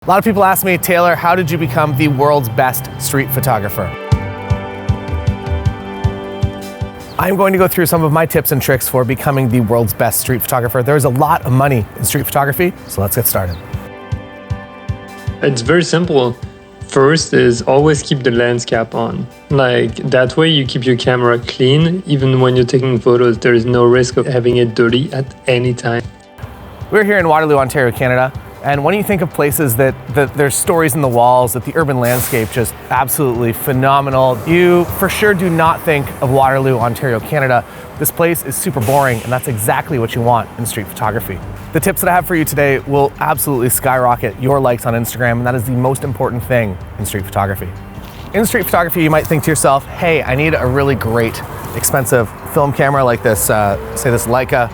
A lot of people ask me, Taylor, how did you become the world's best street photographer? I'm going to go through some of my tips and tricks for becoming the world's best street photographer. There's a lot of money in street photography, so let's get started. It's very simple. First is always keep the lens cap on. Like that way you keep your camera clean. Even when you're taking photos, there is no risk of having it dirty at any time. We're here in Waterloo, Ontario, Canada. And when you think of places that there's stories in the walls, that the urban landscape just absolutely phenomenal, you for sure do not think of Waterloo, Ontario, Canada. This place is super boring, and that's exactly what you want in street photography. The tips that I have for you today will absolutely skyrocket your likes on Instagram, and that is the most important thing in street photography. In street photography, you might think to yourself, hey, I need a really great, expensive film camera like this, say this Leica,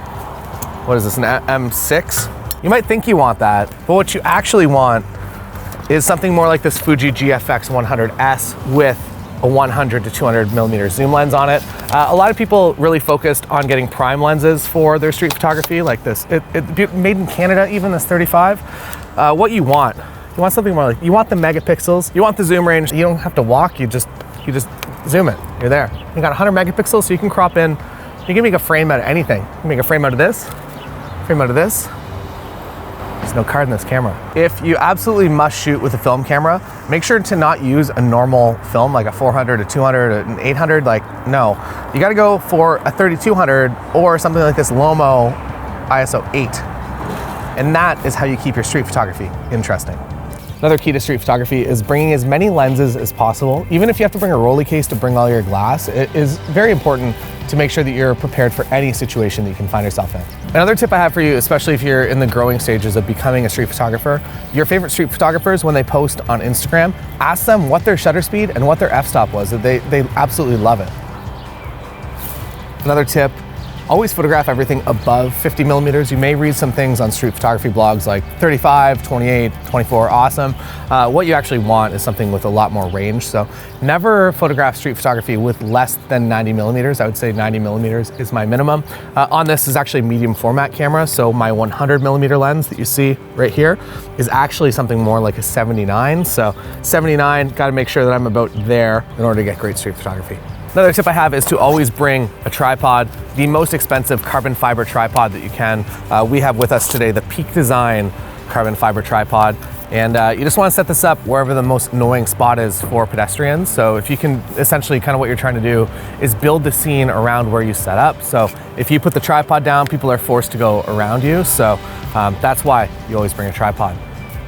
what is this, an M6? You might think you want that, but what you actually want is something more like this Fuji GFX 100S with a 100 to 200 millimeter zoom lens on it. A lot of people really focused on getting prime lenses for their street photography like this. It made in Canada, even this 35. What you want something more like, you want the megapixels, you want the zoom range. You don't have to walk, you just zoom it, you're there. You got 100 megapixels, so you can crop in, you can make a frame out of anything. You can make a frame out of this, frame out of this. There's no card in this camera. If you absolutely must shoot with a film camera, make sure to not use a normal film like a 400, a 200, an 800, no. You gotta go for a 3200 or something like this Lomo ISO 8. And that is how you keep your street photography interesting. Another key to street photography is bringing as many lenses as possible. Even if you have to bring a rolly case to bring all your glass, it is very important to make sure that you're prepared for any situation that you can find yourself in. Another tip I have for you, especially if you're in the growing stages of becoming a street photographer, your favorite street photographers, when they post on Instagram, ask them what their shutter speed and what their f-stop was. They absolutely love it. Another tip, always photograph everything above 50 millimeters. You may read some things on street photography blogs like 35, 28, 24, awesome. What you actually want is something with a lot more range. So never photograph street photography with less than 90 millimeters. I would say 90 millimeters is my minimum. On this is actually a medium format camera. So my 100 millimeter lens that you see right here is actually something more like a 79. So 79, gotta make sure that I'm about there in order to get great street photography. Another tip I have is to always bring a tripod, the most expensive carbon fiber tripod that you can. We have with us today the Peak Design carbon fiber tripod. And you just want to set this up wherever the most annoying spot is for pedestrians. So if you can, essentially kind of what you're trying to do is build the scene around where you set up. So if you put the tripod down, people are forced to go around you. So that's why you always bring a tripod.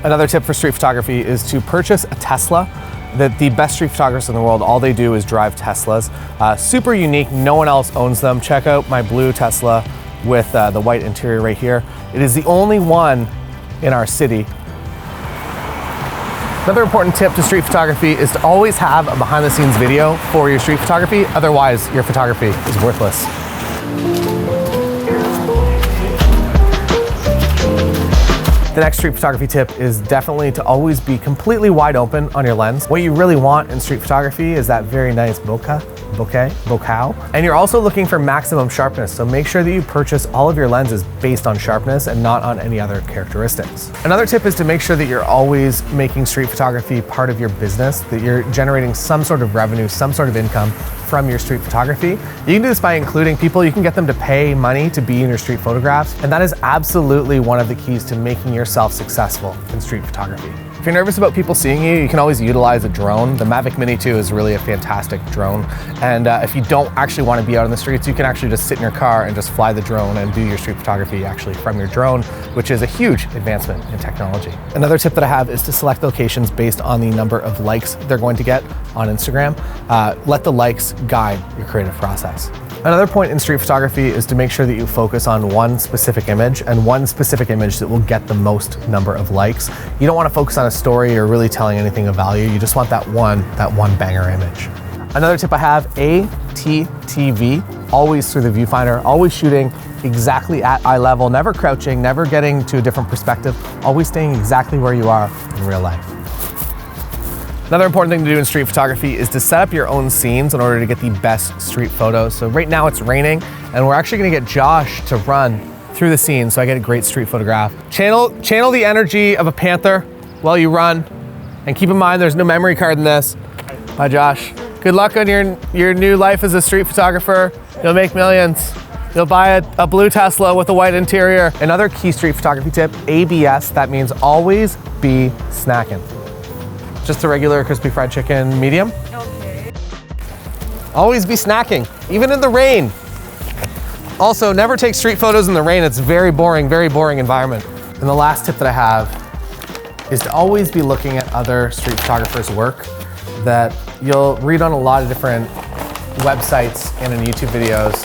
Another tip for street photography is to purchase a Tesla. The best street photographers in the world, all they do is drive Teslas. Super unique, no one else owns them. Check out my blue Tesla with the white interior right here. It is the only one in our city. Another important tip to street photography is to always have a behind the scenes video for your street photography, otherwise your photography is worthless. The next street photography tip is definitely to always be completely wide open on your lens. What you really want in street photography is that very nice bokeh. And you're also looking for maximum sharpness, so make sure that you purchase all of your lenses based on sharpness and not on any other characteristics. Another tip is to make sure that you're always making street photography part of your business, that you're generating some sort of revenue, some sort of income from your street photography. You can do this by including people. You can get them to pay money to be in your street photographs, and that is absolutely one of the keys to making yourself successful in street photography. If you're nervous about people seeing you, you can always utilize a drone. The Mavic Mini 2 is really a fantastic drone. And if you don't actually want to be out on the streets, you can actually just sit in your car and just fly the drone and do your street photography actually from your drone, which is a huge advancement in technology. Another tip that I have is to select locations based on the number of likes they're going to get on Instagram. Let the likes guide your creative process. Another point in street photography is to make sure that you focus on one specific image and one specific image that will get the most number of likes. You don't want to focus on a story or really telling anything of value. You just want that one banger image. Another tip I have, ATTV, always through the viewfinder, always shooting exactly at eye level, never crouching, never getting to a different perspective, always staying exactly where you are in real life. Another important thing to do in street photography is to set up your own scenes in order to get the best street photos. So right now it's raining, and we're actually gonna get Josh to run through the scene so I get a great street photograph. Channel the energy of a panther. while you run. And keep in mind, there's no memory card in this. Bye, Josh. Good luck on your new life as a street photographer. You'll make millions. You'll buy a blue Tesla with a white interior. Another key street photography tip, ABS. That means always be snacking. Just a regular crispy fried chicken, medium. Okay. Always be snacking, even in the rain. Also, never take street photos in the rain. It's very boring environment. And the last tip that I have is to always be looking at other street photographers' work that you'll read on a lot of different websites and in YouTube videos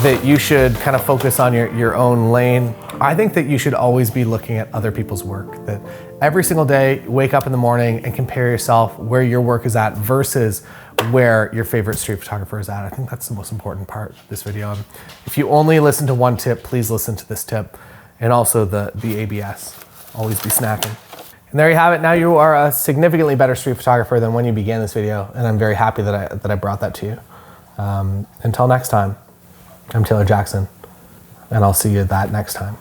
that you should kind of focus on your own lane. I think that you should always be looking at other people's work, that every single day, wake up in the morning and compare yourself where your work is at versus where your favorite street photographer is at. I think that's the most important part of this video. And if you only listen to one tip, please listen to this tip and also the ABS. Always be snacking. And there you have it. Now you are a significantly better street photographer than when you began this video, and I'm very happy that I brought that to you. Until next time, I'm Taylor Jackson, and I'll see you that next time.